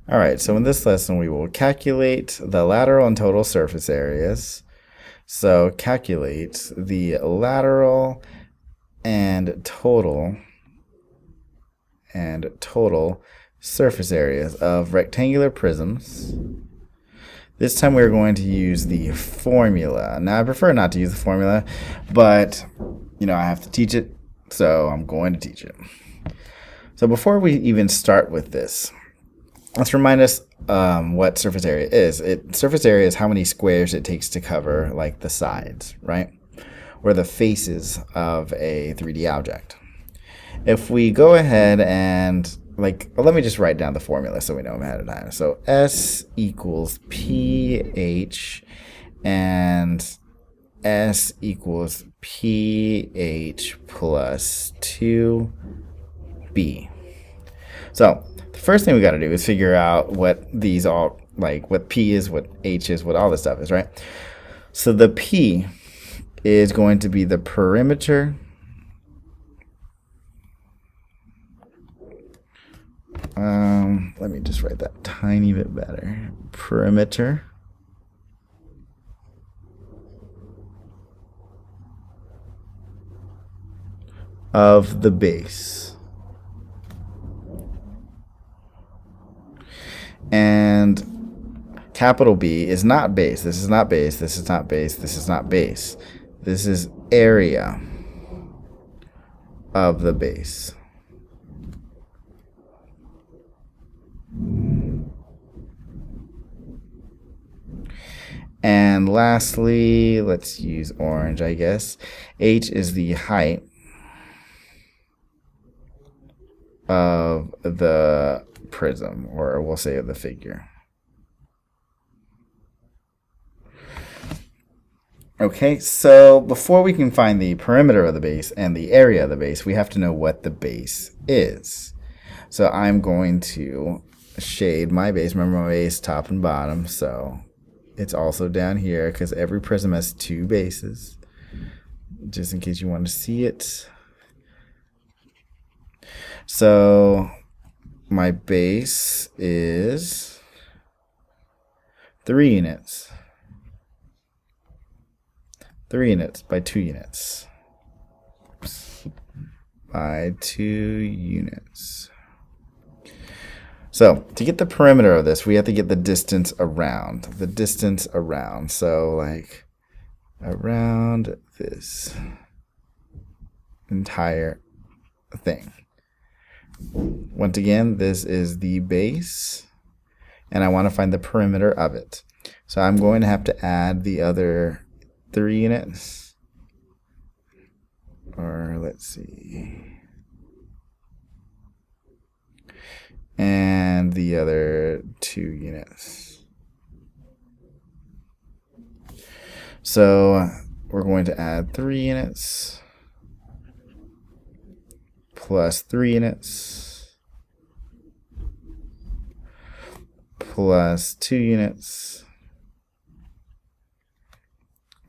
All right, so in this lesson, we will calculate the lateral and total surface areas. So calculate the lateral and total surface areas of rectangular prisms. This time we're going to use the formula. Now I prefer not to use the formula, but I have to teach it, so I'm going to teach it. So before we even start with this, let's remind us what surface area is. Surface area is how many squares it takes to cover like the sides, right? Or the faces of a 3D object. If we go ahead and let me just write down the formula so we know ahead of time. So S equals PH and S equals PH plus 2B. So the first thing we got to do is figure out what these all, what P is, what H is, what all this stuff is, right? So the P is going to be the perimeter let me just write that tiny bit better. Perimeter of the base. And capital B is not base. This is not base. This is not base. This is not base. This is area of the base. And lastly, let's use orange, I guess. H is the height of the prism, or we'll say of the figure. Okay, so before we can find the perimeter of the base and the area of the base, we have to know what the base is. So I'm going to shade my base. Remember my base, top and bottom, so it's also down here because every prism has two bases, just in case you want to see it. So my base is 3 units. 3 units by 2 units. Oops. By 2 units. So to get the perimeter of this, we have to get the distance around. The distance around. So around this entire thing. Once again, this is the base, and I want to find the perimeter of it. So I'm going to have to add the other 3 units. Or let's see. And the other 2 units. So we're going to add 3 units plus 3 units plus 2 units.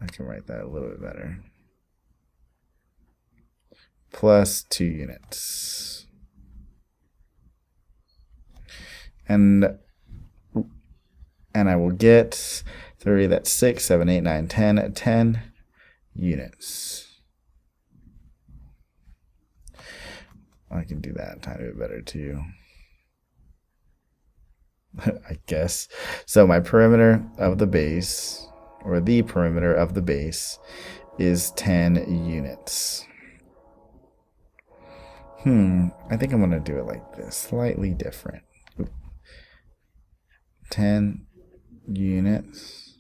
I can write that a little bit better. Plus 2 units. And I will get 30, that's 6, 7, 8, 9, 10, 10 units. I can do that a tiny bit better too. I guess. So my perimeter of the base, or the perimeter of the base, is 10 units. I think I'm going to do it like this, slightly different. 10 units,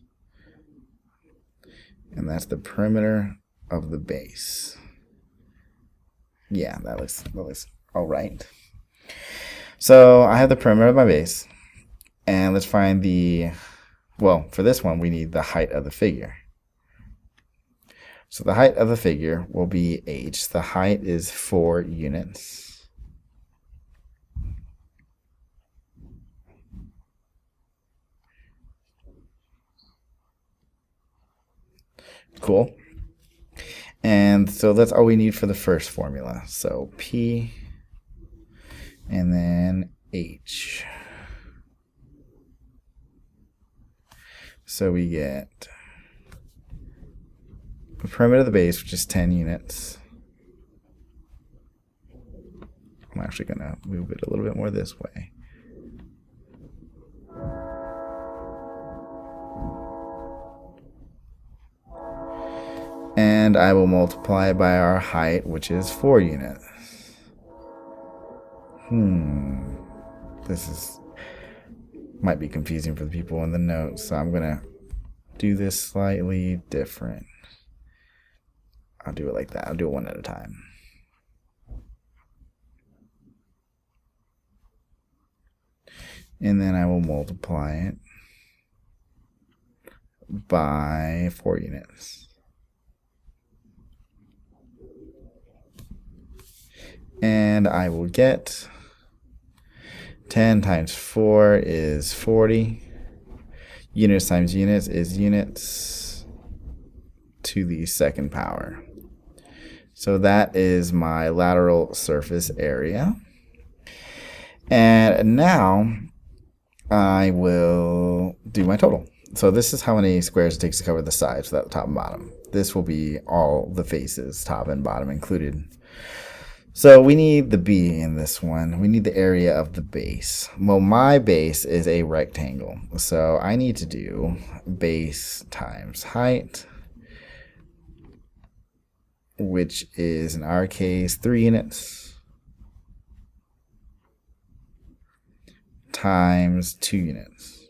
and that's the perimeter of the base. Yeah, that looks all right. So I have the perimeter of my base, and let's find for this one we need the height of the figure. So the height of the figure will be h. The height is 4 units. Cool. And so that's all we need for the first formula. So P and then H. So we get the perimeter of the base, which is 10 units. I'm actually going to move it a little bit more this way. And I will multiply it by our height, which is 4 units. This might be confusing for the people in the notes, so I'm going to do this slightly different. I'll do it like that. I'll do it one at a time. And then I will multiply it by 4 units. And I will get 10 times 4 is 40. Units times units is units to the second power. So that is my lateral surface area. And now I will do my total. So this is how many squares it takes to cover the sides without the top and bottom. This will be all the faces, top and bottom included. So we need the B in this one. We need the area of the base. Well, my base is a rectangle. So I need to do base times height, which is, in our case, 3 units, times 2 units,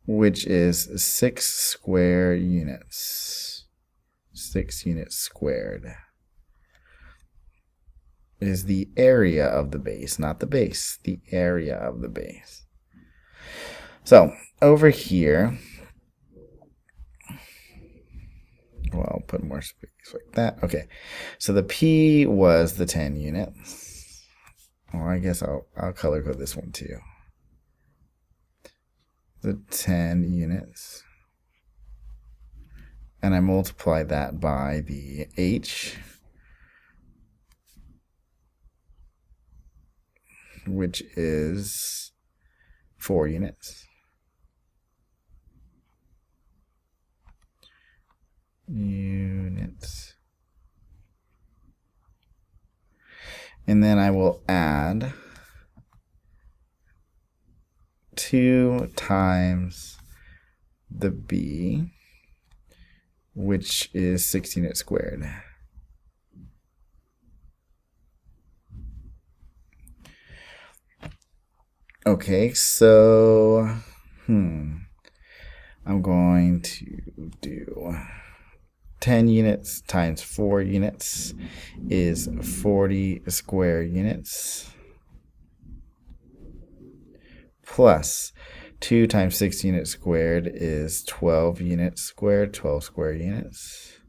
which is 6 square units. 6 units squared is the area of the base, not the base, the area of the base. So over here, well, I'll put more space like that. Okay, so the P was the 10 units. Well, I guess I'll color code this one too. The 10 units. And I multiply that by the H, which is 4 units. Units. And then I will add 2 times the B, which is 6 units squared. Okay, so I'm going to do 10 units times 4 units is 40 square units, plus 2 times 6 units squared is 12 units squared, 12 square units.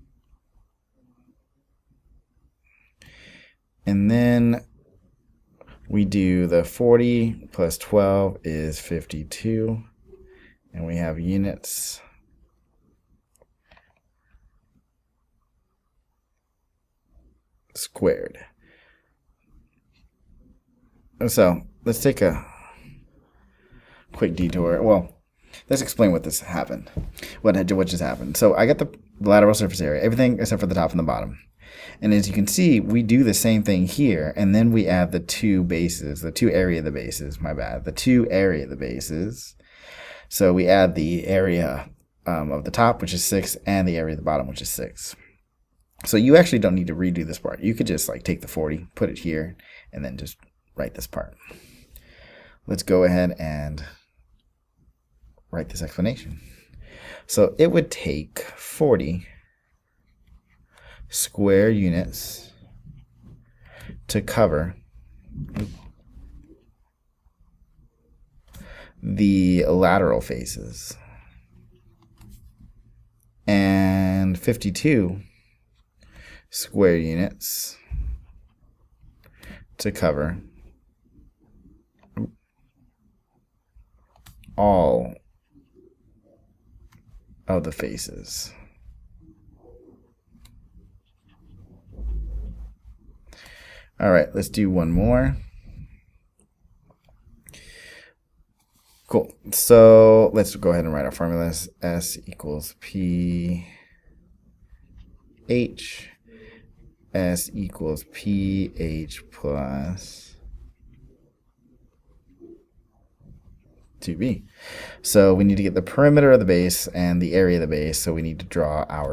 And then we do the 40 plus 12 is 52. And we have units. Squared. So let's take a quick detour. Well, let's explain what this happened. What just happened. So I got the lateral surface area, everything except for the top and the bottom. And as you can see, we do the same thing here, and then we add the 2 bases, the 2 area of the bases, my bad, the 2 area of the bases. So we add the area of the top, which is 6, and the area of the bottom, which is 6. So you actually don't need to redo this part. You could just like take the 40, put it here, and then just write this part. Let's go ahead and write this explanation. So it would take 40 square units to cover the lateral faces, and 52 square units to cover all of the faces. All right, let's do one more. Cool. So let's go ahead and write our formulas. S equals P H. S equals pH plus 2B. So we need to get the perimeter of the base and the area of the base. So we need to draw our